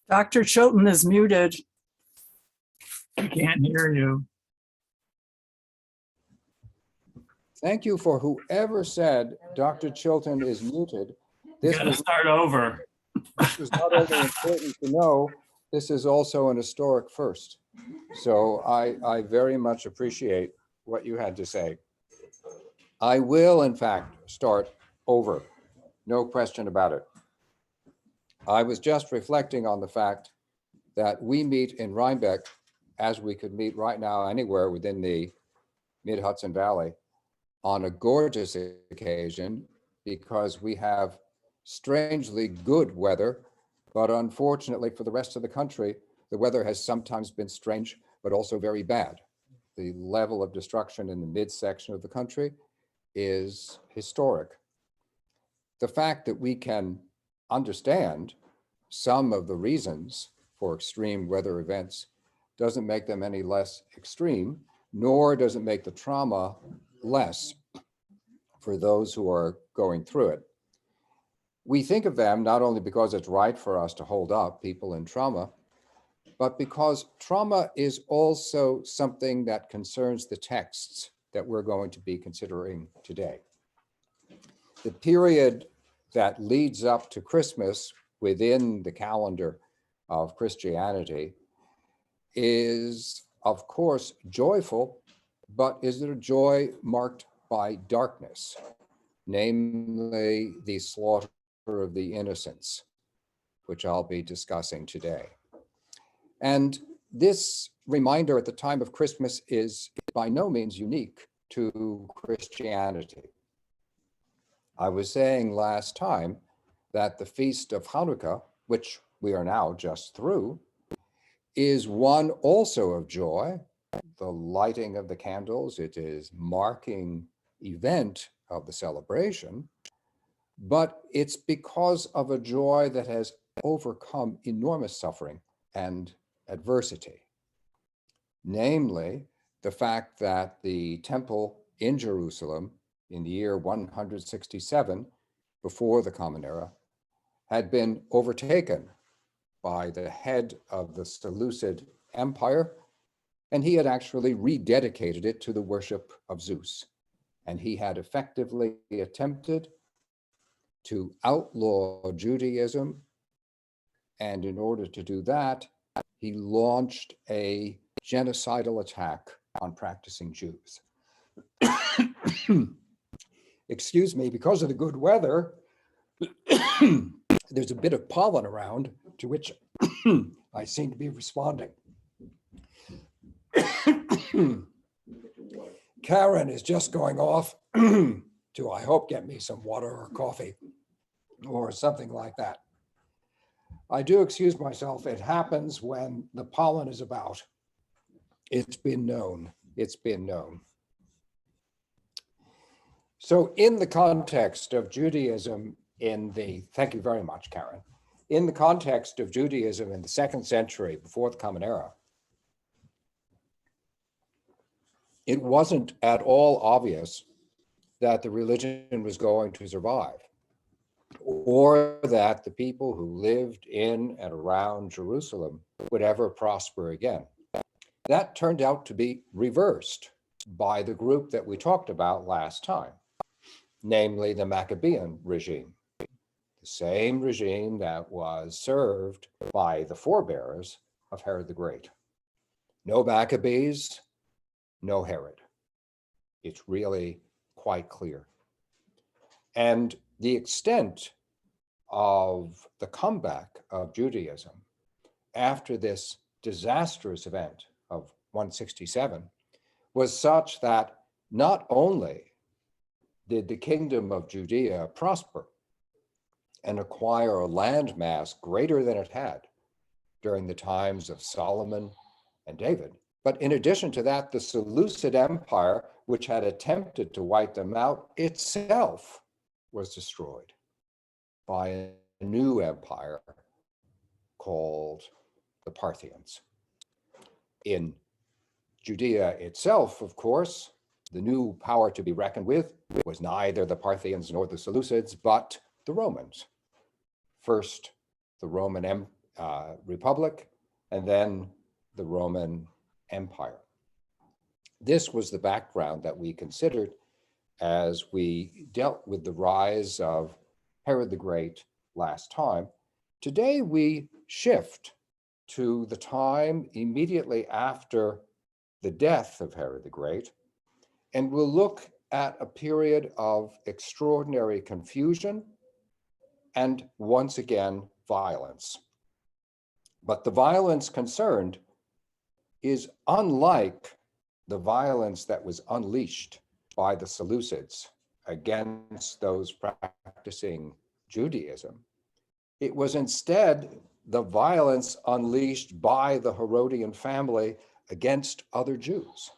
Dr. Chilton is muted. I can't hear you. Thank you for whoever said Dr. Chilton is muted. You gotta start over. This was not only important to know, this is also an historic first. So I very much appreciate what you had to say. I will, in fact, start over. No question about it. I was just reflecting on the fact that we meet in Rhinebeck as we could meet right now anywhere within the mid-Hudson Valley on a gorgeous occasion because we have strangely good weather, but unfortunately for the rest of the country, the weather has sometimes been strange, but also very bad. The level of destruction in the midsection of the country is historic. The fact that we can understand some of the reasons for extreme weather events doesn't make them any less extreme, nor does it make the trauma less for those who are going through it. We think of them not only because it's right for us to hold up people in trauma, but because trauma is also something that concerns the texts that we're going to be considering today. The period that leads up to Christmas within the calendar of Christianity is, of course, joyful, but is it a joy marked by darkness, namely the slaughter of the innocents, which I'll be discussing today. And this reminder at the time of Christmas is by no means unique to Christianity. I was saying last time that the Feast of Hanukkah, which we are now just through, is one also of joy, the lighting of the candles. It is marking event of the celebration, but it's because of a joy that has overcome enormous suffering and adversity. Namely, the fact that the temple in Jerusalem in the year 167 before the Common Era had been overtaken by the head of the Seleucid Empire, and he had actually rededicated it to the worship of Zeus. And he had effectively attempted to outlaw Judaism. And in order to do that, he launched a genocidal attack on practicing Jews. Excuse me, because of the good weather, there's a bit of pollen around to which I seem to be responding. Karen is just going off to, I hope, get me some water or coffee or something like that. I do excuse myself. It happens when the pollen is about. It's been known. It's been known. So in the context of Judaism thank you very much, Karen. In the context of Judaism in the 2nd century before the Common Era, it wasn't at all obvious that the religion was going to survive, or that the people who lived in and around Jerusalem would ever prosper again. That turned out to be reversed by the group that we talked about last time, namely the Maccabean regime, the same regime that was served by the forebears of Herod the Great. No Maccabees, no Herod. It's really quite clear. And the extent of the comeback of Judaism after this disastrous event of 167 was such that not only did the kingdom of Judea prosper and acquire a landmass greater than it had during the times of Solomon and David, but in addition to that, the Seleucid Empire, which had attempted to wipe them out, itself was destroyed by a new empire called the Parthians. In Judea itself, of course, the new power to be reckoned with was neither the Parthians nor the Seleucids, but the Romans. First, the Roman Republic, and then the Roman Empire. This was the background that we considered as we dealt with the rise of Herod the Great last time. Today we shift to the time immediately after the death of Herod the Great, and we'll look at a period of extraordinary confusion and once again violence. But the violence concerned is unlike the violence that was unleashed by the Seleucids against those practicing Judaism. It was instead the violence unleashed by the Herodian family against other Jews.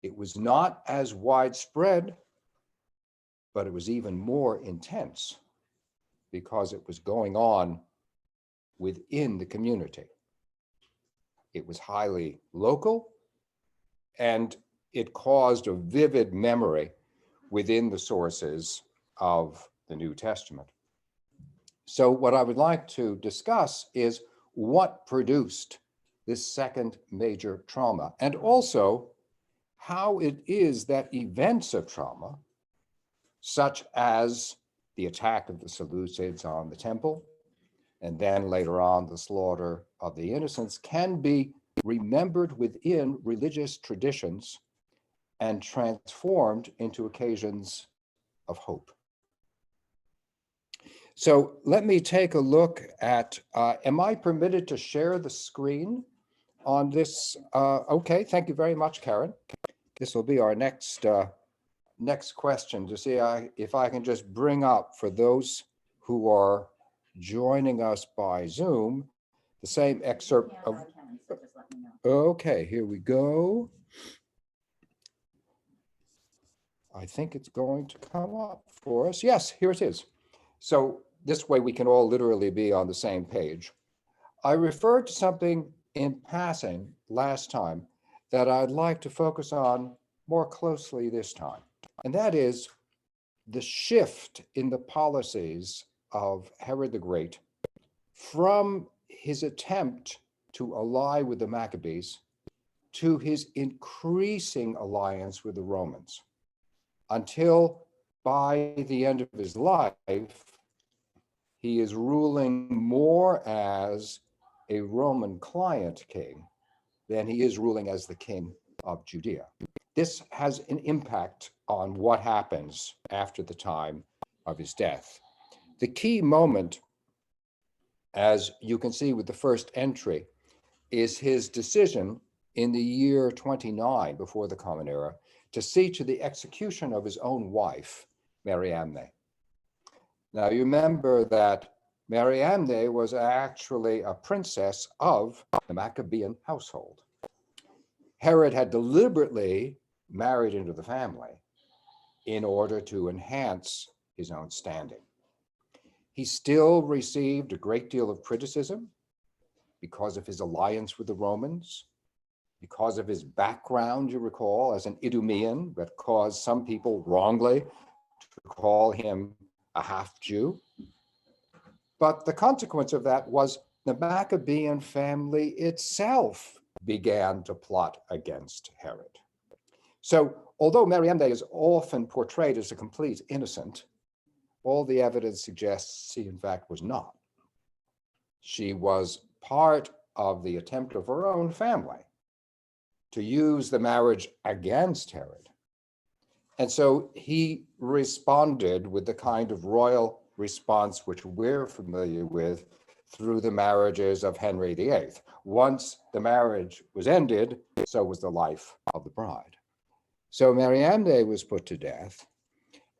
It was not as widespread, but it was even more intense because it was going on within the community. It was highly local, and it caused a vivid memory within the sources of the New Testament. So what I would like to discuss is what produced this second major trauma, and also how it is that events of trauma, such as the attack of the Seleucids on the temple, and then later on the slaughter of the innocents, can be remembered within religious traditions and transformed into occasions of hope. So let me take a look at, am I permitted to share the screen on this? Okay, thank you very much, Karen. This will be our next question to see if I can just bring up, for those who are joining us by Zoom, the same excerpt of, okay, here we go. I think it's going to come up for us. Yes, here it is. So this way we can all literally be on the same page. I referred to something in passing last time that I'd like to focus on more closely this time, and that is the shift in the policies of Herod the Great from his attempt to ally with the Maccabees to his increasing alliance with the Romans, until by the end of his life, he is ruling more as a Roman client king than he is ruling as the king of Judea. This has an impact on what happens after the time of his death. The key moment, as you can see with the first entry, is his decision in the year 29 before the Common Era to see to the execution of his own wife, Mariamne. Now, you remember that Mariamne was actually a princess of the Maccabean household. Herod had deliberately married into the family in order to enhance his own standing. He still received a great deal of criticism because of his alliance with the Romans, because of his background, you recall, as an Idumean, that caused some people wrongly to call him a half-Jew. But the consequence of that was the Maccabean family itself began to plot against Herod. So although Mariamne is often portrayed as a complete innocent, all the evidence suggests she in fact was not. She was part of the attempt of her own family to use the marriage against Herod. And so he responded with the kind of royal response which we're familiar with through the marriages of Henry VIII. Once the marriage was ended, so was the life of the bride. So Mariamne was put to death.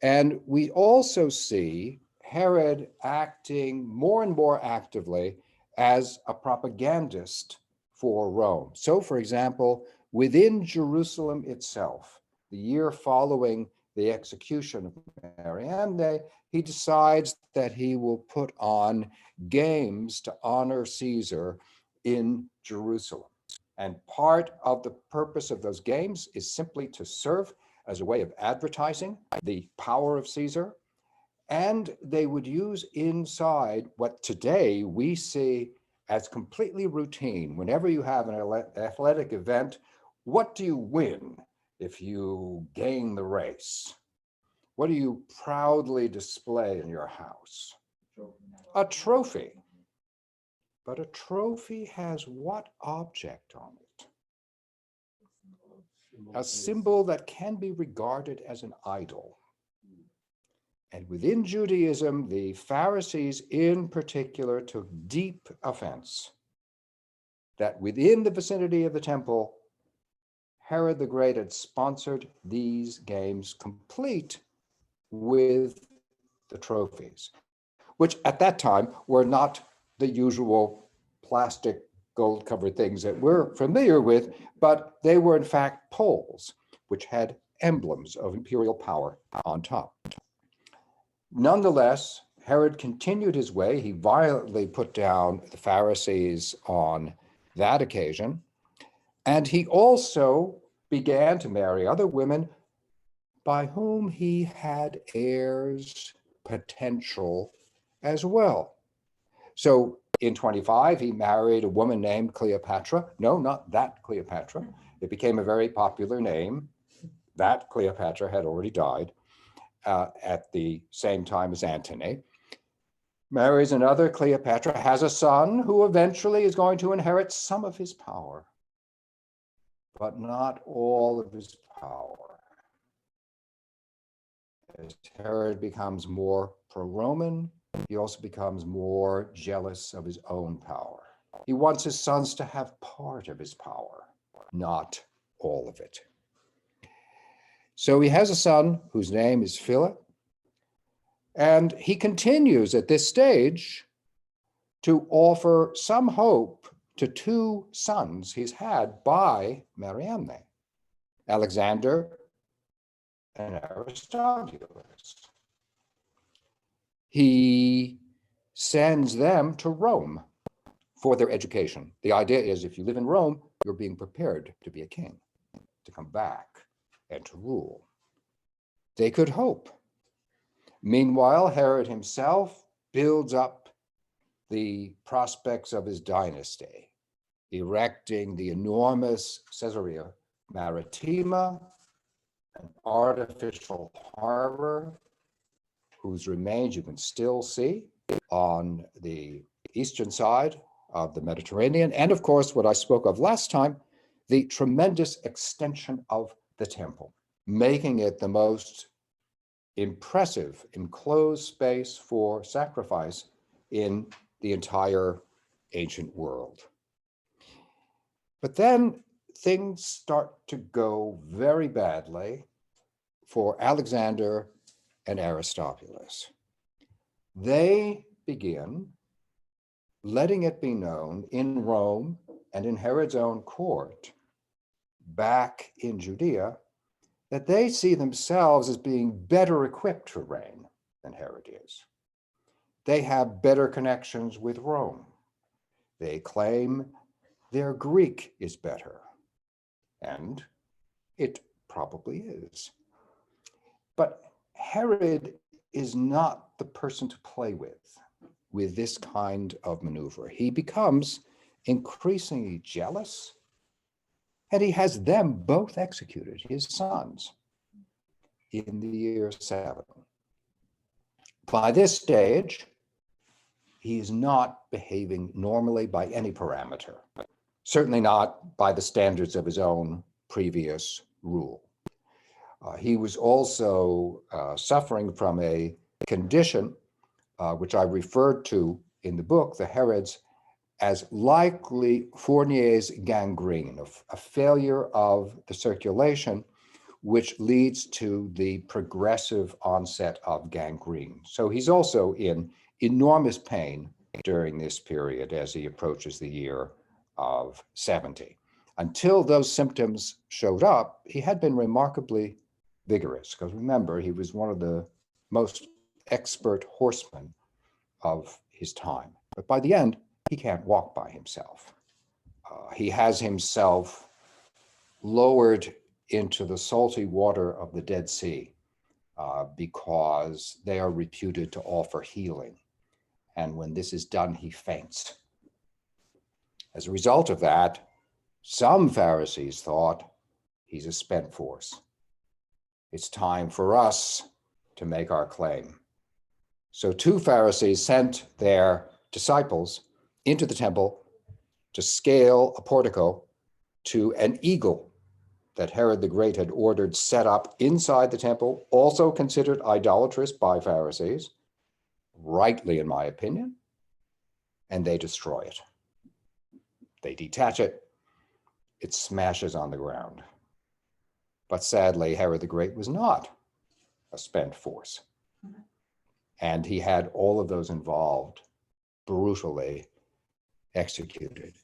And we also see Herod acting more and more actively as a propagandist for Rome. So, for example, within Jerusalem itself, the year following the execution of Mariamne, he decides that he will put on games to honor Caesar in Jerusalem. And part of the purpose of those games is simply to serve as a way of advertising the power of Caesar And they would use inside what today we see as completely routine. Whenever you have an athletic event, what do you win if you gain the race? What do you proudly display in your house? A trophy. But a trophy has what object on it? A symbol that can be regarded as an idol. And within Judaism, the Pharisees in particular took deep offense that within the vicinity of the temple, Herod the Great had sponsored these games complete with the trophies, which at that time were not the usual plastic gold-covered things that we're familiar with, but they were in fact poles, which had emblems of imperial power on top. Nonetheless, Herod continued his way. He violently put down the Pharisees on that occasion, and he also began to marry other women by whom he had heirs potential as well. So in 25, he married a woman named Cleopatra. No, not that Cleopatra. It became a very popular name. That Cleopatra had already died at the same time as Antony. Marries another Cleopatra, has a son who eventually is going to inherit some of his power, but not all of his power. As Herod becomes more pro-Roman, he also becomes more jealous of his own power. He wants his sons to have part of his power, not all of it. So he has a son whose name is Philip, and he continues at this stage to offer some hope to two sons he's had by Mariamne, Alexander and Aristobulus. He sends them to Rome for their education. The idea is if you live in Rome, you're being prepared to be a king, to come back and to rule. They could hope. Meanwhile, Herod himself builds up the prospects of his dynasty, erecting the enormous Caesarea Maritima, an artificial harbor whose remains you can still see on the eastern side of the Mediterranean. And of course, what I spoke of last time, the tremendous extension of the temple, making it the most impressive enclosed space for sacrifice in the entire ancient world. But then things start to go very badly for Alexander and Aristobulus. They begin letting it be known in Rome and in Herod's own court back in Judea that they see themselves as being better equipped to reign than Herod is. They have better connections with Rome. They claim their Greek is better, and it probably is. But Herod is not the person to play with this kind of maneuver. He becomes increasingly jealous, and he has them both executed, his sons, in the year 7. By this stage, he is not behaving normally by any parameter, certainly not by the standards of his own previous rule. He was also suffering from a condition which I referred to in the book, The Herods, as likely Fournier's gangrene, a failure of the circulation, which leads to the progressive onset of gangrene. So he's also in enormous pain during this period as he approaches the year of 70. Until those symptoms showed up, he had been remarkably vigorous, because remember, he was one of the most expert horsemen of his time. But by the end, he can't walk by himself. He has himself lowered into the salty water of the Dead Sea because they are reputed to offer healing. And when this is done, he faints. As a result of that, some Pharisees thought he's a spent force. It's time for us to make our claim. So 2 Pharisees sent their disciples into the temple to scale a portico to an eagle that Herod the Great had ordered set up inside the temple, also considered idolatrous by Pharisees, rightly in my opinion, and they destroy it. They detach it, it smashes on the ground. But sadly, Herod the Great was not a spent force. And he had all of those involved brutally executed.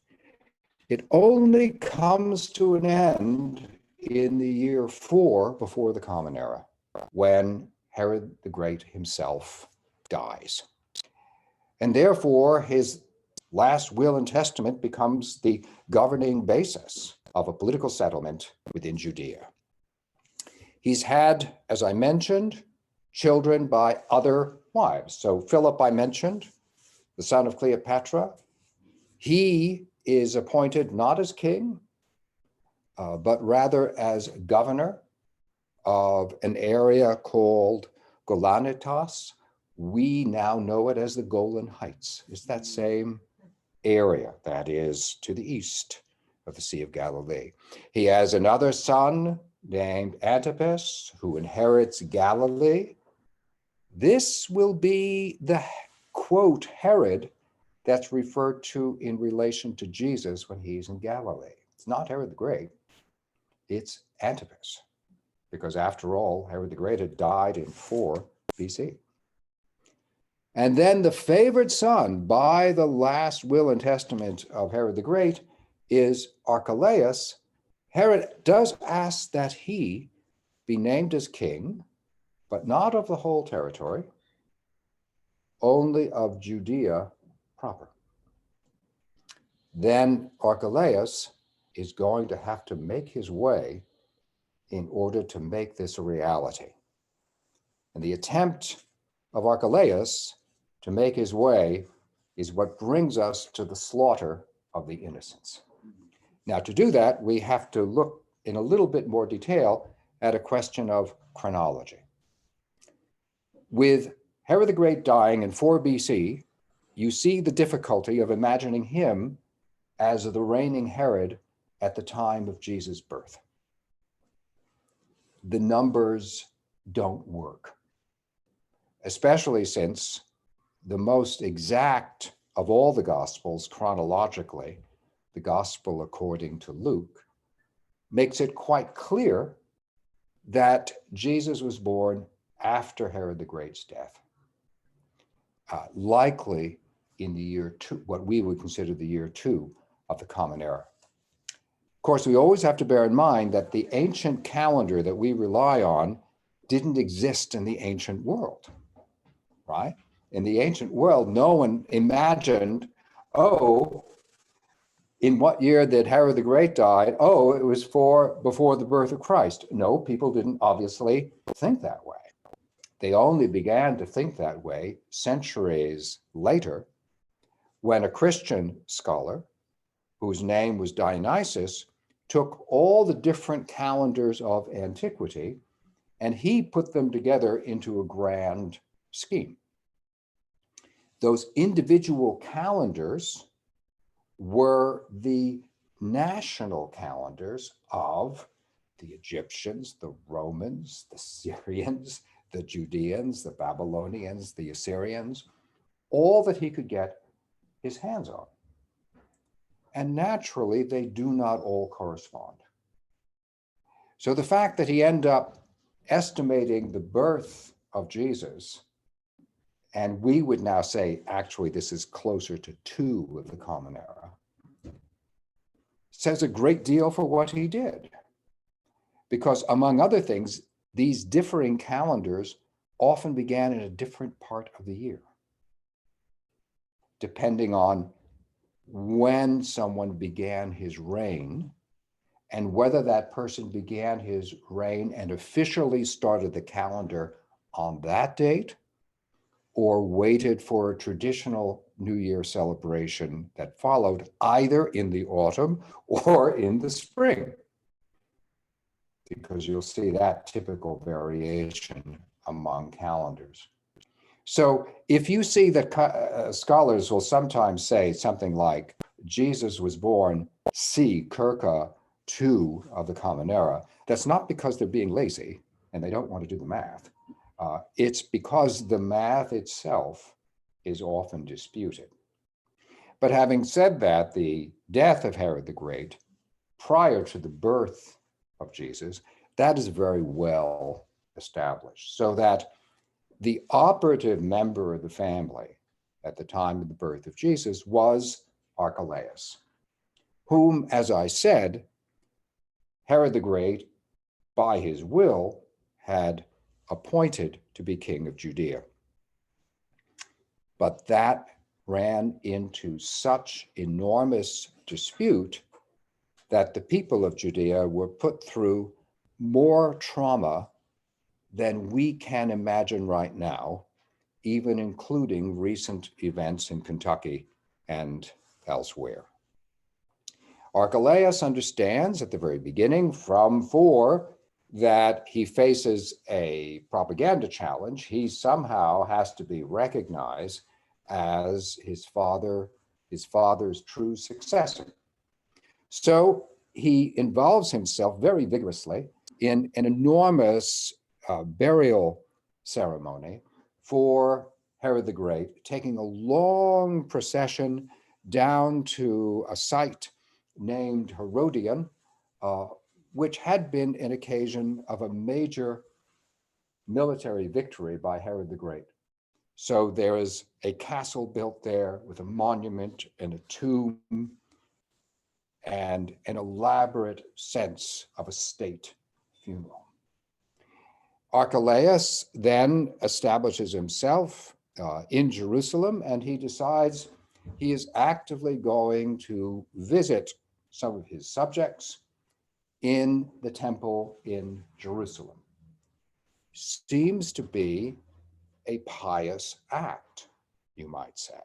It only comes to an end in the year 4 before the Common Era, when Herod the Great himself dies. And therefore, his last will and testament becomes the governing basis of a political settlement within Judea. He's had, as I mentioned, children by other wives. So Philip, I mentioned, the son of Cleopatra. He is appointed not as king, but rather as governor of an area called Golanitas. We now know it as the Golan Heights. It's that same area that is to the east of the Sea of Galilee. He has another son named Antipas, who inherits Galilee. This will be the, quote, Herod that's referred to in relation to Jesus when he's in Galilee. It's not Herod the Great, it's Antipas, because after all, Herod the Great had died in 4 BC. And then the favored son by the last will and testament of Herod the Great is Archelaus. Herod does ask that he be named as king, but not of the whole territory, only of Judea proper. Then Archelaus is going to have to make his way in order to make this a reality. And the attempt of Archelaus to make his way is what brings us to the slaughter of the innocents. Now, to do that, we have to look in a little bit more detail at a question of chronology. With Herod the Great dying in 4 BC, you see the difficulty of imagining him as the reigning Herod at the time of Jesus' birth. The numbers don't work, especially since the most exact of all the Gospels chronologically, the Gospel according to Luke, makes it quite clear that Jesus was born after Herod the Great's death, likely in the year 2, what we would consider the year 2 of the Common Era. Of course, we always have to bear in mind that the ancient calendar that we rely on didn't exist in the ancient world, right? In the ancient world, no one imagined, oh, in what year did Herod the Great die? Oh, it was before the birth of Christ. No, people didn't obviously think that way. They only began to think that way centuries later, when a Christian scholar, whose name was Dionysius, took all the different calendars of antiquity and he put them together into a grand scheme. Those individual calendars were the national calendars of the Egyptians, the Romans, the Syrians, the Judeans, the Babylonians, the Assyrians, all that he could get his hands on. And naturally, they do not all correspond. So the fact that he ended up estimating the birth of Jesus, and we would now say, actually, this is closer to 2 of the Common Era, says a great deal for what he did. Because among other things, these differing calendars often began in a different part of the year, depending on when someone began his reign and whether that person began his reign and officially started the calendar on that date or waited for a traditional New Year celebration that followed either in the autumn or in the spring, because you'll see that typical variation among calendars. So if you see that scholars will sometimes say something like, Jesus was born c. circa 2 of the Common Era, that's not because they're being lazy and they don't want to do the math. It's because the math itself is often disputed. But having said that, the death of Herod the Great prior to the birth of Jesus, that is very well established, so that the operative member of the family at the time of the birth of Jesus was Archelaus, whom, as I said, Herod the Great, by his will, had appointed to be king of Judea. But that ran into such enormous dispute that the people of Judea were put through more trauma than we can imagine right now, even including recent events in Kentucky and elsewhere. Archelaus understands at the very beginning from 4 that he faces a propaganda challenge. He somehow has to be recognized as his father's true successor. So he involves himself very vigorously in an enormous burial ceremony for Herod the Great, taking a long procession down to a site named Herodion, which had been an occasion of a major military victory by Herod the Great. So there is a castle built there with a monument and a tomb and an elaborate sense of a state funeral. Archelaus then establishes himself in Jerusalem, and he decides he is actively going to visit some of his subjects in the temple in Jerusalem. Seems to be a pious act, you might say.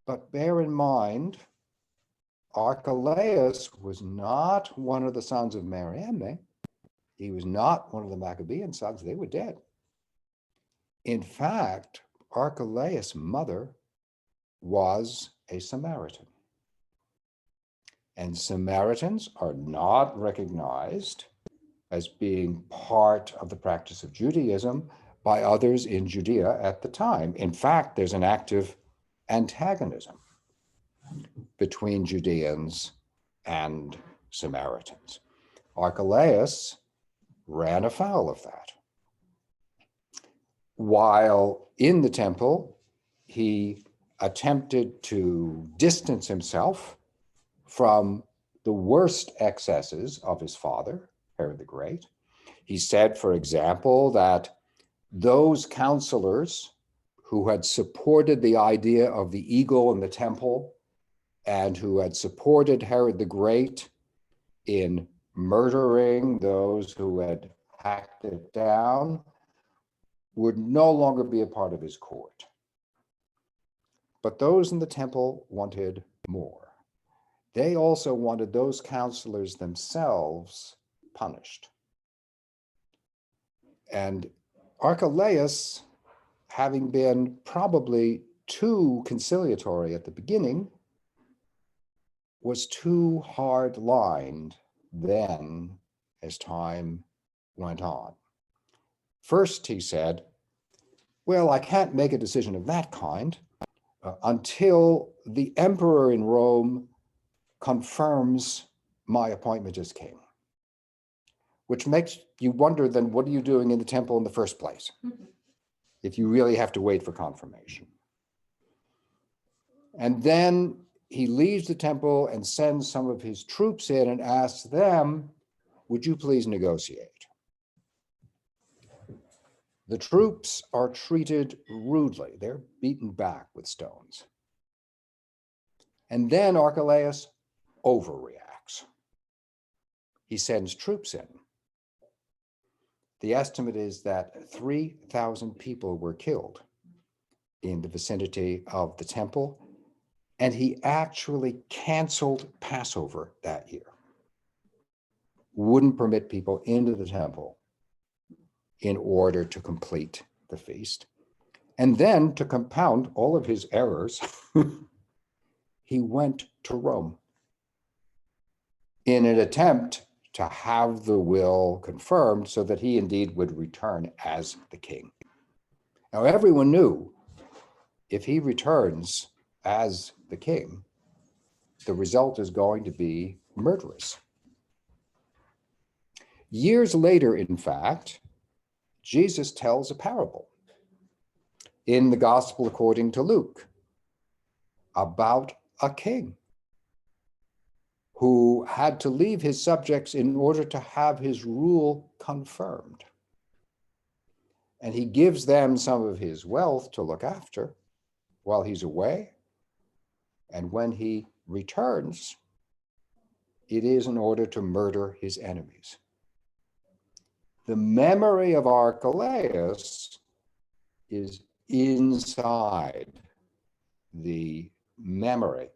But bear in mind, Archelaus was not one of the sons of Mariamne. He was not one of the Maccabean sons. They were dead. In fact, Archelaus' mother was a Samaritan. And Samaritans are not recognized as being part of the practice of Judaism by others in Judea at the time. In fact, there's an active antagonism between Judeans and Samaritans. Archelaus ran afoul of that. While in the temple, he attempted to distance himself from the worst excesses of his father, Herod the Great. He said, for example, that those counselors who had supported the idea of the eagle in the temple and who had supported Herod the Great in murdering those who had hacked it down would no longer be a part of his court. But those in the temple wanted more. They also wanted those counselors themselves punished. And Archelaus, having been probably too conciliatory at the beginning, was too hard-lined then as time went on. First, he said, well, I can't make a decision of that kind until the emperor in Rome confirms my appointment as king. Which makes you wonder, then what are you doing in the temple in the first place? If you really have to wait for confirmation. And then he leaves the temple and sends some of his troops in and asks them, would you please negotiate? The troops are treated rudely. They're beaten back with stones. And then Archelaus overreacts. He sends troops in. The estimate is that 3,000 people were killed in the vicinity of the temple, and he actually canceled Passover that year. Wouldn't permit people into the temple in order to complete the feast. And then, to compound all of his errors, he went to Rome in an attempt to have the will confirmed so that he indeed would return as the king. Now, everyone knew if he returns as the king, the result is going to be murderous. Years later, in fact, Jesus tells a parable in the Gospel according to Luke about a king who had to leave his subjects in order to have his rule confirmed. And he gives them some of his wealth to look after while he's away. And when he returns, it is in order to murder his enemies. The memory of Archelaus is inside the memory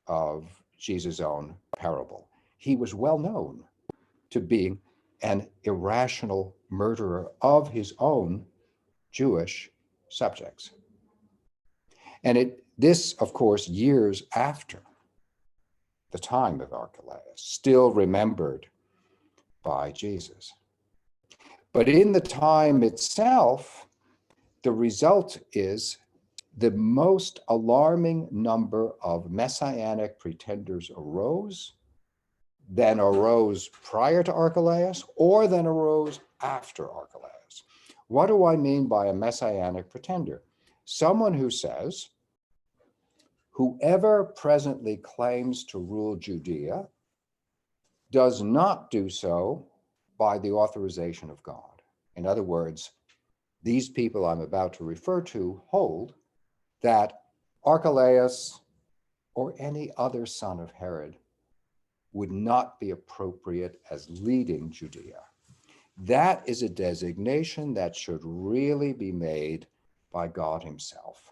of Jesus' own parable. He was well known to being an irrational murderer of his own Jewish subjects. And this, of course, years after the time of Archelaus, still remembered by Jesus. But in the time itself, the result is the most alarming number of messianic pretenders arose, then arose prior to Archelaus, or then arose after Archelaus. What do I mean by a messianic pretender? Someone who says, whoever presently claims to rule Judea does not do so by the authorization of God. In other words, these people I'm about to refer to hold that Archelaus or any other son of Herod would not be appropriate as leading Judea. That is a designation that should really be made by God himself.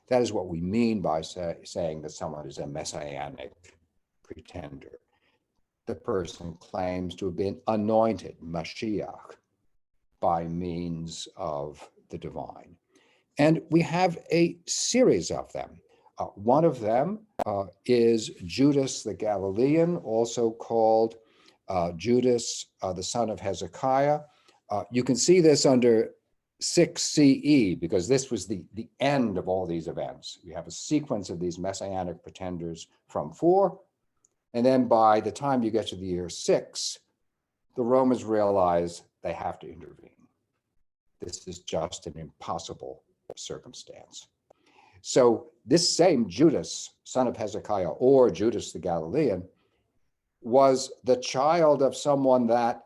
That is what we mean by saying that someone is a messianic pretender. The person claims to have been anointed, Mashiach, by means of the divine. And we have a series of them. One of them is Judas the Galilean, also called Judas, the son of Hezekiah. You can see this under 6 CE, because this was the end of all these events. You have a sequence of these messianic pretenders from 4, and then by the time you get to the year 6, the Romans realize they have to intervene. This is just an impossible circumstance. So this same Judas, son of Hezekiah, or Judas the Galilean, was the child of someone that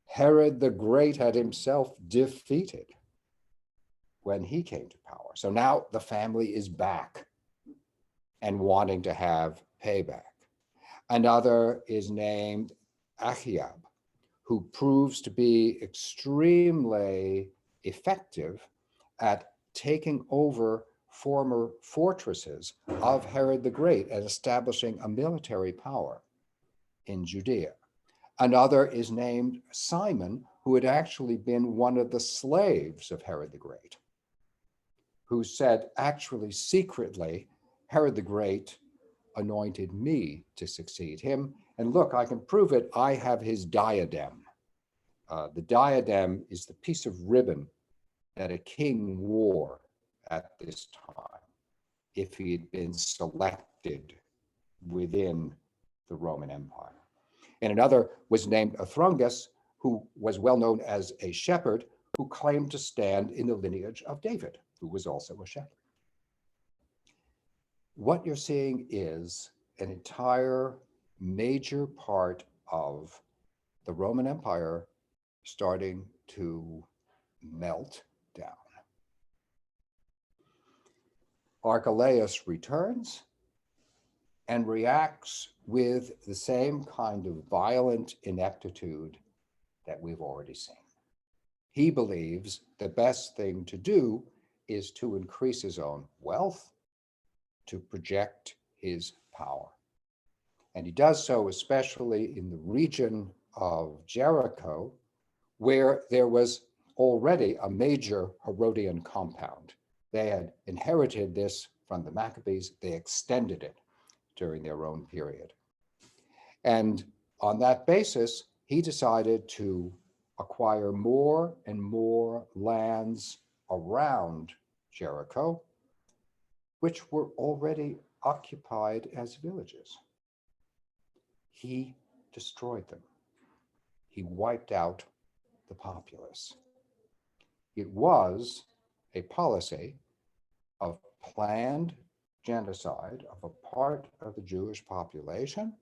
Herod the Great had himself defeated when he came to power. So now the family is back and wanting to have payback. Another is named Achiab, who proves to be extremely effective at taking over former fortresses of Herod the Great and establishing a military power in Judea. Another is named Simon, who had actually been one of the slaves of Herod the Great, who said, actually, secretly, Herod the Great anointed me to succeed him. And look, I can prove it. I have his diadem. The diadem is the piece of ribbon that a king wore at this time if he had been selected within the Roman Empire. And another was named Athrungus, who was well known as a shepherd who claimed to stand in the lineage of David, who was also a shepherd. What you're seeing is an entire major part of the Roman Empire starting to melt down. Archelaus returns and reacts with the same kind of violent ineptitude that we've already seen. He believes the best thing to do is to increase his own wealth, to project his power. And he does so especially in the region of Jericho, where there was already a major Herodian compound. They had inherited this from the Maccabees. They extended it during their own period. And on that basis, he decided to acquire more and more lands around Jericho, which were already occupied as villages. He destroyed them. He wiped out the populace. It was a policy of planned genocide of a part of the Jewish population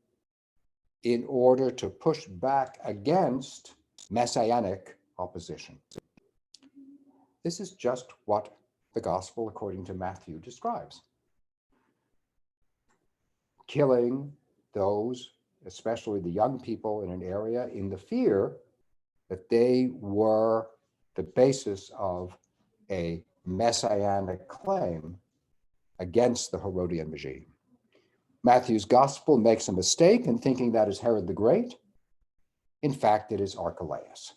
in order to push back against messianic opposition. This is just what the gospel according to Matthew describes. Killing those, especially the young people in an area, in the fear that they were the basis of a messianic claim against the Herodian regime. Matthew's gospel makes a mistake in thinking that is Herod the Great. In fact, it is Archelaus.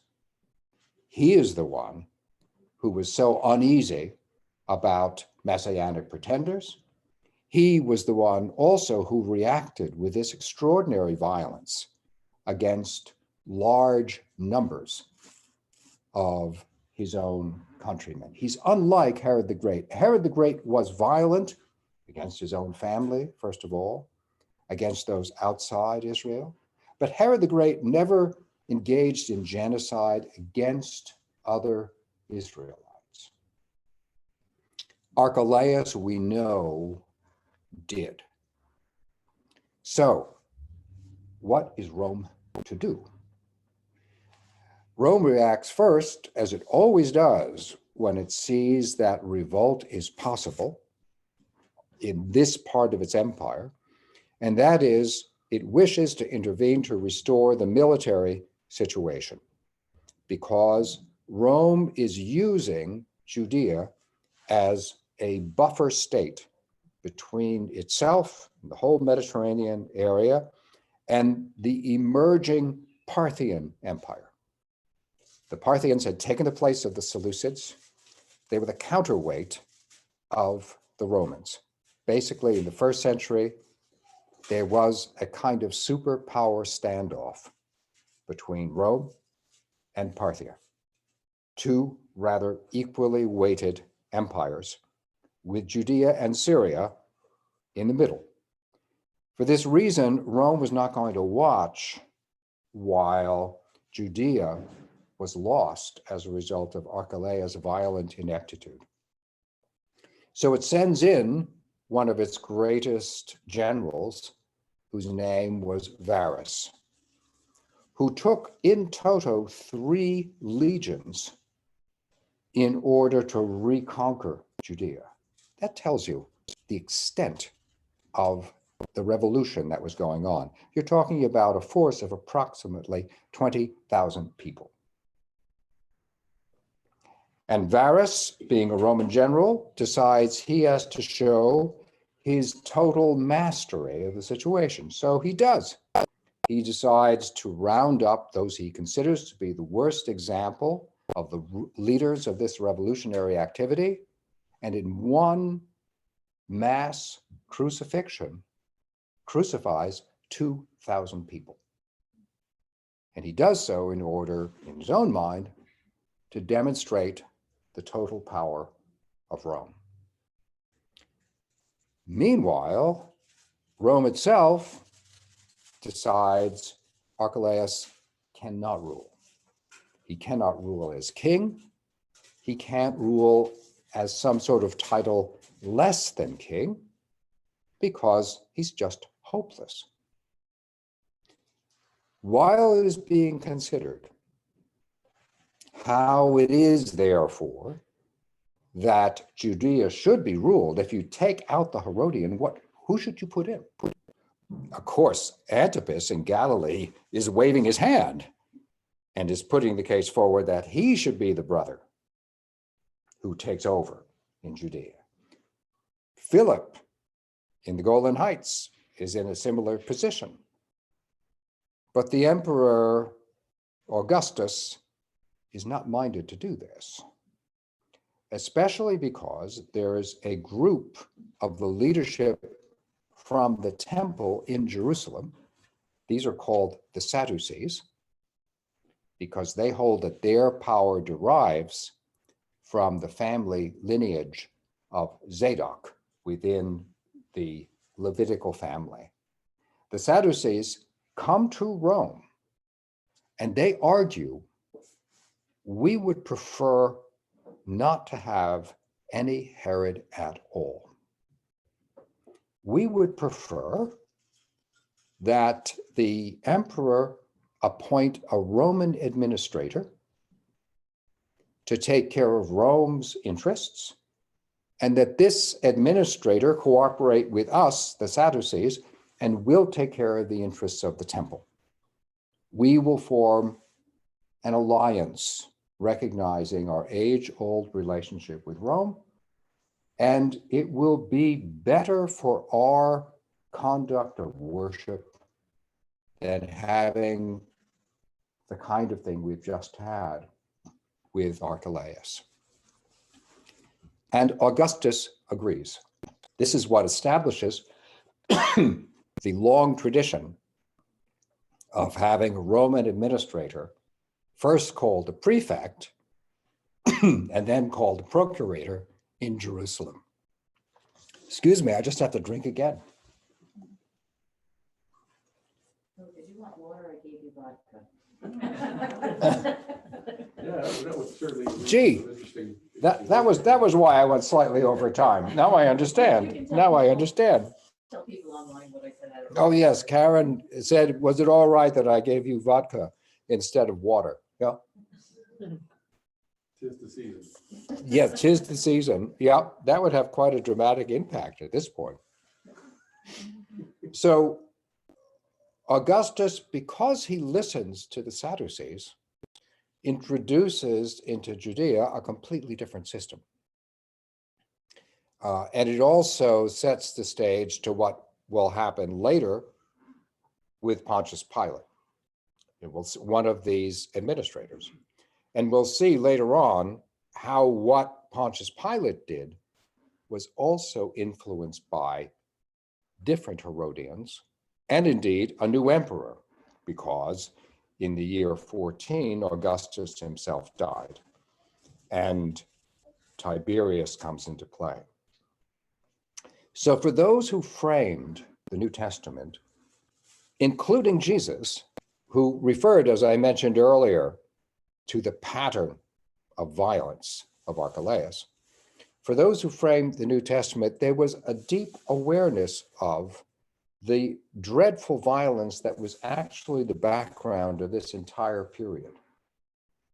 He is the one who was so uneasy about messianic pretenders. He was the one also who reacted with this extraordinary violence against large numbers of his own countrymen. He's unlike Herod the Great. Herod the Great was violent against his own family, first of all, against those outside Israel. But Herod the Great never engaged in genocide against other Israelites. Archelaus, we know, did. So, what is Rome to do? Rome reacts first, as it always does, when it sees that revolt is possible in this part of its empire, and that is, it wishes to intervene to restore the military situation, because Rome is using Judea as a buffer state between itself, the whole Mediterranean area, and the emerging Parthian Empire. The Parthians had taken the place of the Seleucids. They were the counterweight of the Romans. Basically, in the first century, there was a kind of superpower standoff between Rome and Parthia, two rather equally weighted empires, with Judea and Syria in the middle. For this reason, Rome was not going to watch while Judea was lost as a result of Archelaus' violent ineptitude. So it sends in one of its greatest generals, whose name was Varus, who took in toto 3 legions in order to reconquer Judea. That tells you the extent of the revolution that was going on. You're talking about a force of approximately 20,000 people. And Varus, being a Roman general, decides he has to show his total mastery of the situation. So he does. He decides to round up those he considers to be the worst example of the leaders of this revolutionary activity, and in one mass crucifixion, crucifies 2,000 people. And he does so in order, in his own mind, to demonstrate the total power of Rome. Meanwhile, Rome itself decides Archelaus cannot rule. He cannot rule as king. He can't rule as some sort of title less than king, because he's just hopeless. While it is being considered how it is, therefore, that Judea should be ruled, if you take out the Herodian, who should you put in? Of course, Antipas in Galilee is waving his hand. and is putting the case forward that he should be the brother who takes over in Judea. Philip in the Golan Heights is in a similar position. But the Emperor Augustus is not minded to do this, especially because there is a group of the leadership from the temple in Jerusalem. These are called the Sadducees, because they hold that their power derives from the family lineage of Zadok within the Levitical family. The Sadducees come to Rome and they argue, we would prefer not to have any Herod at all. We would prefer that the emperor appoint a Roman administrator to take care of Rome's interests, and that this administrator cooperate with us, the Sadducees, and will take care of the interests of the temple. We will form an alliance recognizing our age-old relationship with Rome, and it will be better for our conduct of worship than having the kind of thing we've just had with Archelaus. And Augustus agrees. This is what establishes the long tradition of having a Roman administrator, first called a prefect, and then called a procurator in Jerusalem. Excuse me, I just have to drink again. So did you want water? I gave you vodka. Yeah, that was certainly. Gee, Interesting. That was why I went slightly over time. Now I understand. Now I understand. Tell people online what I said. I don't Oh know. yes, Karen said, was it all right that I gave you vodka instead of water? Yeah. 'Tis the season. Yeah, 'tis the season. Yeah, that would have quite a dramatic impact at this point. So Augustus, because he listens to the Sadducees, introduces into Judea a completely different system. And it also sets the stage to what will happen later with Pontius Pilate. It was one of these administrators. And we'll see later on how what Pontius Pilate did was also influenced by different Herodians, and indeed a new emperor, because in the year 14, Augustus himself died, and Tiberius comes into play. So for those who framed the New Testament, including Jesus, who referred, as I mentioned earlier, to the pattern of violence of Archelaus, for those who framed the New Testament, there was a deep awareness of the dreadful violence that was actually the background of this entire period,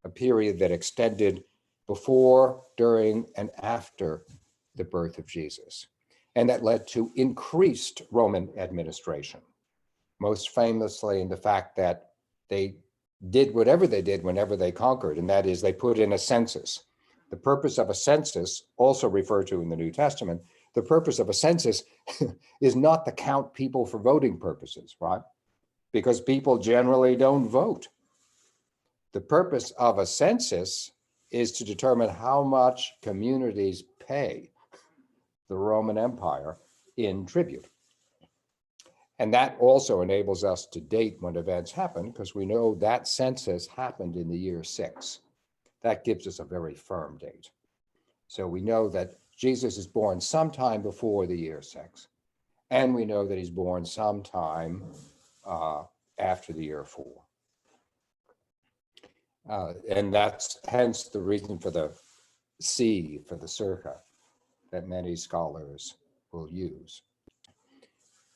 a period that extended before, during, and after the birth of Jesus, and that led to increased Roman administration, most famously in the fact that they did whatever they did whenever they conquered, and that is they put in a census. The purpose of a census, also referred to in the New Testament, the purpose of a census is not to count people for voting purposes, right? Because people generally don't vote. The purpose of a census is to determine how much communities pay the Roman Empire in tribute. And that also enables us to date when events happen, because we know that census happened in the year 6. That gives us a very firm date. So we know that Jesus is born sometime before the year 6, and we know that he's born sometime after the year 4. And that's hence the reason for the C, for the circa, that many scholars will use.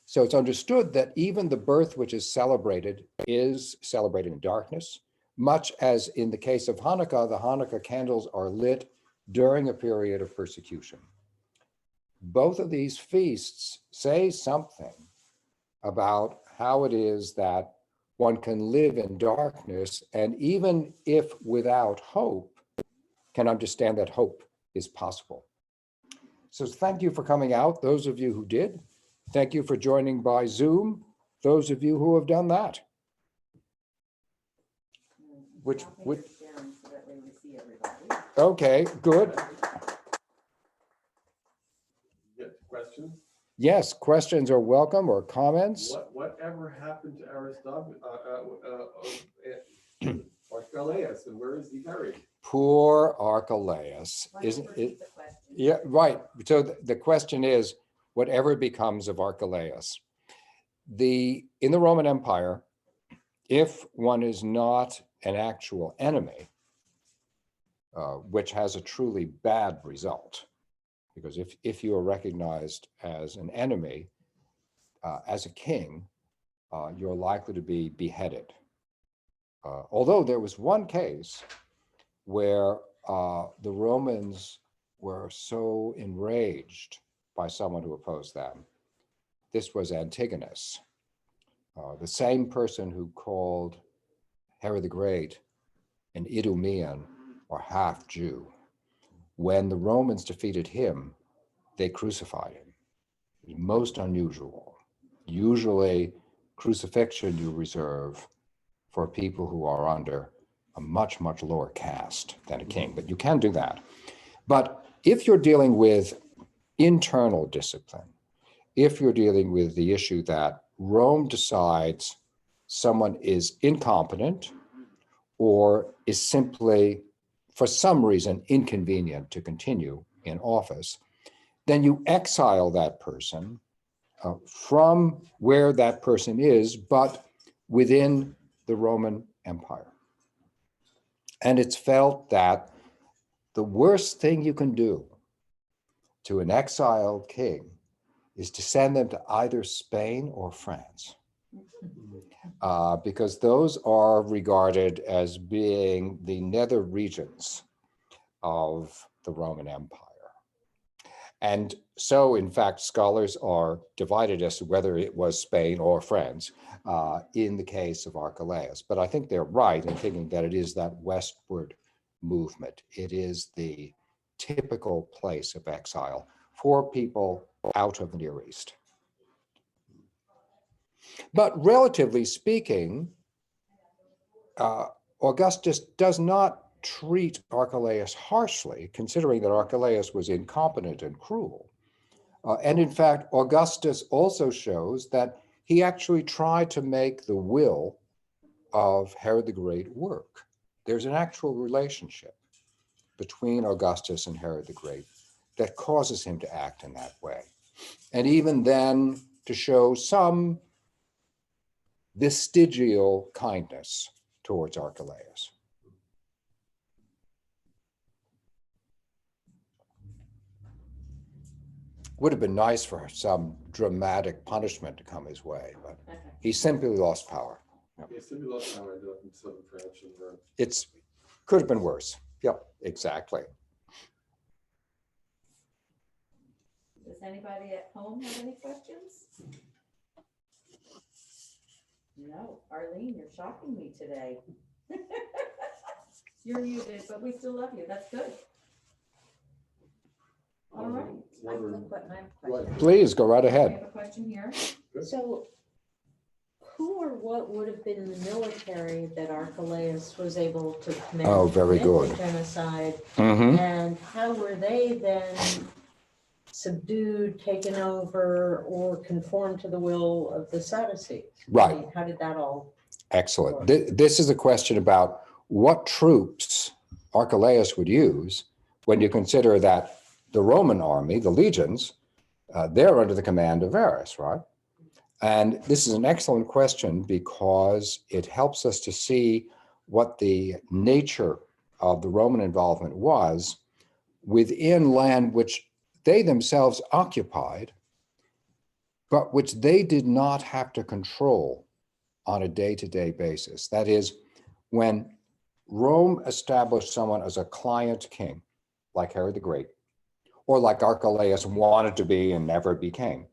So it's understood that even the birth which is celebrated in darkness, much as in the case of Hanukkah, the Hanukkah candles are lit during a period of persecution. Both of these feasts say something about how it is that one can live in darkness, and even if without hope, can understand that hope is possible. So thank you for coming out, those of you who did. Thank you for joining by Zoom, those of you who have done that. Which, I'll take which, this down so that way we see everybody. okay, good. Get questions? Yes, questions are welcome or comments. Whatever happened to Archelaus, and where is he buried? Poor Archelaus, Why don't isn't you it? repeat the question? Yeah, right. So the question is, whatever becomes of Archelaus? In the Roman Empire, if one is not an actual enemy, which has a truly bad result, because if you are recognized as an enemy, as a king, you're likely to be beheaded. Although there was one case where the Romans were so enraged by someone who opposed them. This was Antigonus, the same person who called Herod the Great an Idumean or half Jew. When the Romans defeated him, they crucified him. It was most unusual. Usually, crucifixion you reserve for people who are under a much, much lower caste than a king, but you can do that. But if you're dealing with internal discipline, if you're dealing with the issue that Rome decides someone is incompetent or is simply, for some reason, inconvenient to continue in office, then you exile that person from where that person is, but within the Roman Empire. And it's felt that the worst thing you can do to an exiled king is to send them to either Spain or France, because those are regarded as being the nether regions of the Roman Empire. And so, in fact, scholars are divided as to whether it was Spain or France in the case of Archelaus. But I think they're right in thinking that it is that westward movement. It is the typical place of exile for people out of the Near East. But relatively speaking, Augustus does not treat Archelaus harshly, considering that Archelaus was incompetent and cruel. And in fact, Augustus also shows that he actually tried to make the will of Herod the Great work. There's an actual relationship between Augustus and Herod the Great that causes him to act in that way. And even then, to show some vestigial kindness towards Archelaus. Would have been nice for some dramatic punishment to come his way, but he simply lost power. Yeah, simply lost power in southern France. And, It's could have been worse. Yep, exactly. Does anybody at home have any questions? No, Arlene, you're shocking me today. You're muted, but we still love you. That's good. All right. I have a question. Please go right We ahead. have a question here. So who or what would have been the military that Archelaus was able to command? Oh, very commit the good. Genocide, Mm-hmm. and how were they then subdued, taken over, or conformed to the will of the Sadducees? Right. I mean, how did that all? Excellent. This is a question about what troops Archelaus would use when you consider that the Roman army, the legions, they're under the command of Varus, right? And this is an excellent question because it helps us to see what the nature of the Roman involvement was within land which they themselves occupied, but which they did not have to control on a day-to-day basis. That is, when Rome established someone as a client king, like Herod the Great, or like Archelaus wanted to be and never became,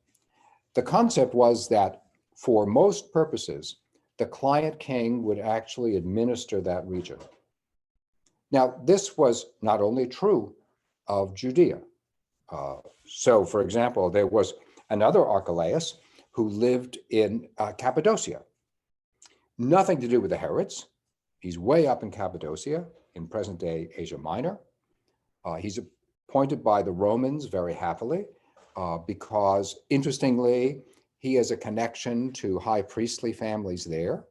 the concept was that for most purposes, the client king would actually administer that region. Now, this was not only true of Judea. So, for example, there was another Archelaus who lived in Cappadocia. Nothing to do with the Herods. He's way up in Cappadocia in present-day Asia Minor. He's appointed by the Romans very happily because, interestingly, he has a connection to high priestly families there.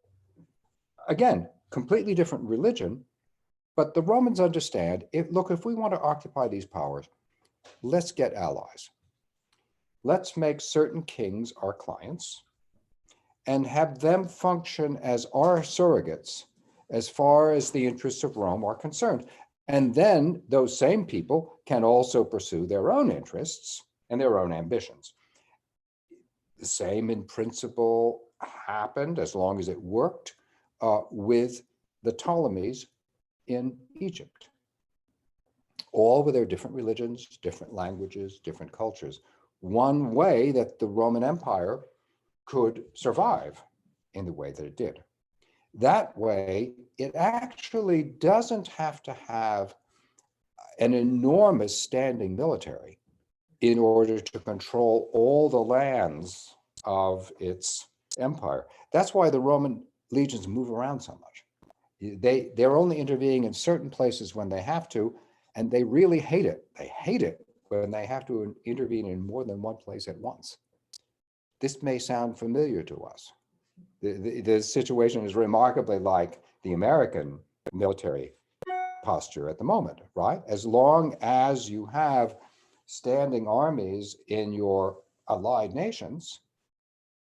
Again, completely different religion, but the Romans understand, look, if we want to occupy these powers, let's get allies. Let's make certain kings our clients and have them function as our surrogates as far as the interests of Rome are concerned. And then those same people can also pursue their own interests and their own ambitions. The same in principle happened, as long as it worked, with the Ptolemies in Egypt. All with their different religions, different languages, different cultures. One way that the Roman Empire could survive in the way that it did. That way, it actually doesn't have to have an enormous standing military in order to control all the lands of its empire. That's why the Roman legions move around so much. They're only intervening in certain places when they have to, and they really hate it. They hate it when they have to intervene in more than one place at once. This may sound familiar to us. The situation is remarkably like the American military posture at the moment, right? As long as you have standing armies in your allied nations,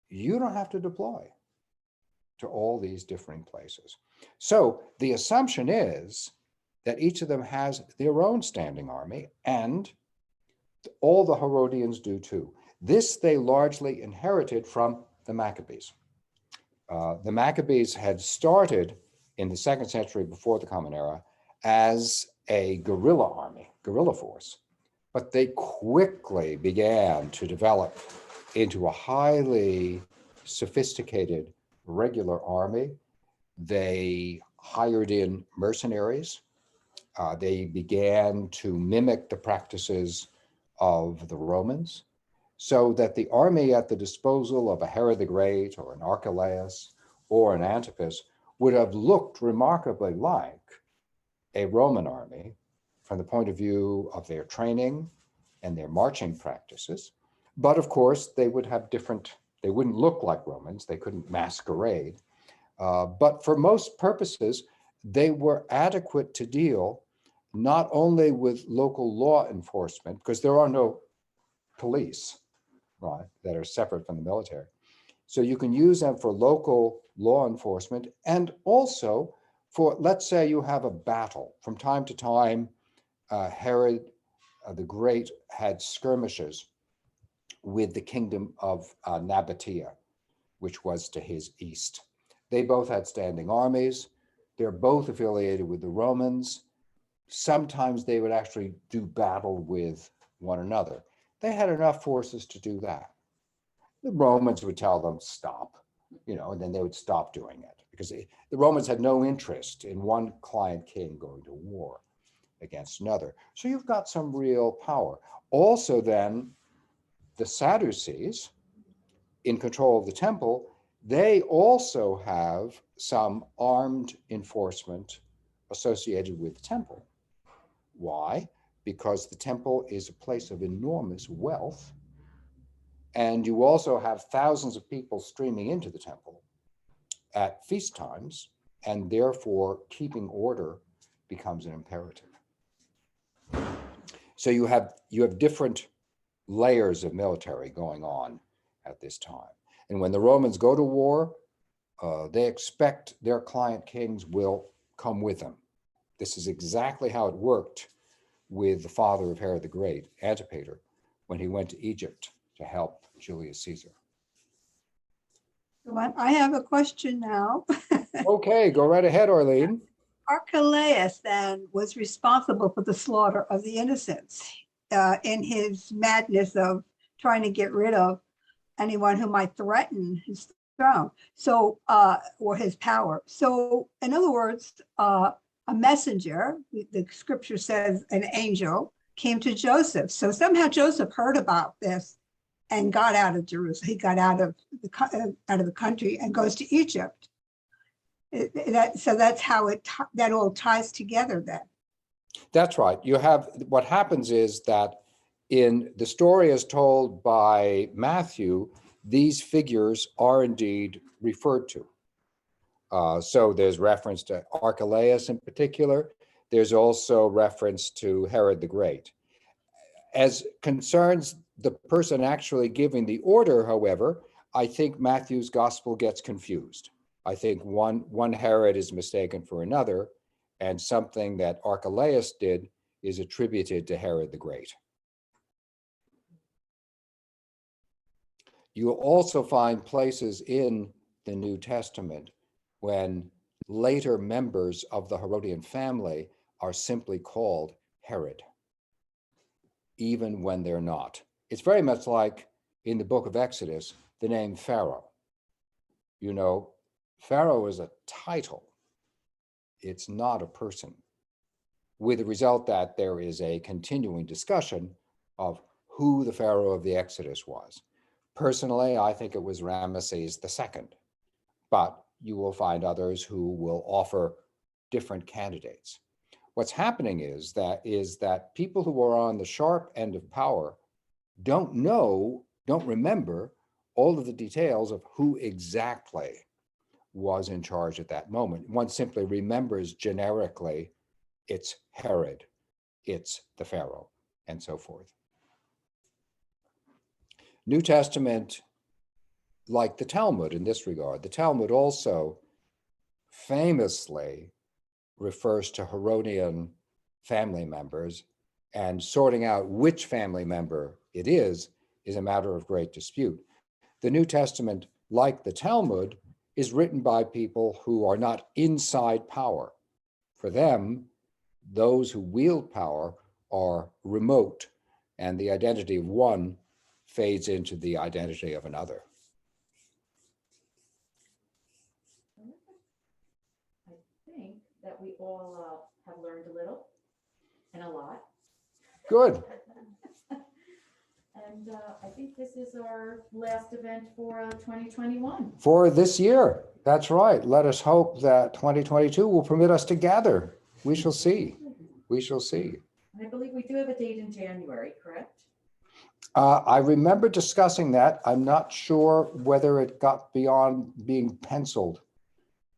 you don't have to deploy to all these different places. So the assumption is that each of them has their own standing army, and all the Herodians do too. This they largely inherited from the Maccabees. The Maccabees had started in the 2nd century before the Common Era as a guerrilla army, guerrilla force, but they quickly began to develop into a highly sophisticated regular army. They hired in mercenaries. They began to mimic the practices of the Romans, so that the army at the disposal of a Herod the Great or an Archelaus or an Antipas would have looked remarkably like a Roman army from the point of view of their training and their marching practices. But of course, they would have they wouldn't look like Romans, they couldn't masquerade. But for most purposes, they were adequate to deal not only with local law enforcement, because there are no police, right, that are separate from the military. So you can use them for local law enforcement, and also for, let's say you have a battle. From time to time, Herod the Great had skirmishes with the kingdom of Nabatea, which was to his east. They both had standing armies. They're both affiliated with the Romans. Sometimes they would actually do battle with one another. They had enough forces to do that. The Romans would tell them, stop, and then they would stop doing it, because the Romans had no interest in one client king going to war against another. So you've got some real power. Also then, the Sadducees, in control of the temple, they also have some armed enforcement associated with the temple. Why? Because the temple is a place of enormous wealth, and you also have thousands of people streaming into the temple at feast times, and therefore keeping order becomes an imperative. So you have different layers of military going on at this time. And when the Romans go to war, they expect their client kings will come with them. This is exactly how it worked with the father of Herod the Great, Antipater, when he went to Egypt to help Julius Caesar. Well, I have a question now. Okay, go right ahead, Arlene. Archelaus then was responsible for the slaughter of the innocents in his madness of trying to get rid of anyone who might threaten his throne. So, or his power. So in other words, a messenger, the scripture says an angel came to Joseph. So somehow Joseph heard about this and got out of Jerusalem. He got out of the country and goes to Egypt. So that's how that all ties together then. That's right. You have, what happens is that in the story as told by Matthew, these figures are indeed referred to. So there's reference to Archelaus in particular. There's also reference to Herod the Great. As concerns the person actually giving the order, however, I think Matthew's gospel gets confused. I think one Herod is mistaken for another, and something that Archelaus did is attributed to Herod the Great. You will also find places in the New Testament when later members of the Herodian family are simply called Herod, even when they're not. It's very much like in the book of Exodus, the name Pharaoh. You know, Pharaoh is a title. It's not a person, with the result that there is a continuing discussion of who the Pharaoh of the Exodus was. Personally, I think it was Ramesses II, but you will find others who will offer different candidates. What's happening is that people who are on the sharp end of power don't remember all of the details of who exactly was in charge at that moment. One simply remembers generically, it's Herod, it's the Pharaoh, and so forth. New Testament, like the Talmud in this regard, the Talmud also famously refers to Herodian family members, and sorting out which family member it is a matter of great dispute. The New Testament, like the Talmud, is written by people who are not inside power. For them, those who wield power are remote, and the identity of one fades into the identity of another. I think that we all have learned a little and a lot. Good. And I think this is our last event for 2021. For this year, that's right. Let us hope that 2022 will permit us to gather. We shall see. We shall see. And I believe we do have a date in January, correct? I remember discussing that. I'm not sure whether it got beyond being penciled.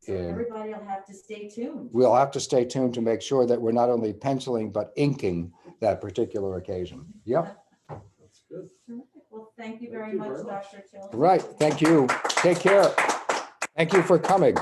So everybody will have to stay tuned. We'll have to stay tuned to make sure that we're not only penciling, but inking that particular occasion. Yep. That's good. Terrific. Well, thank you very Thank you much, very much. Dr. Chilton. Right. Thank you. Take care. Thank you for coming.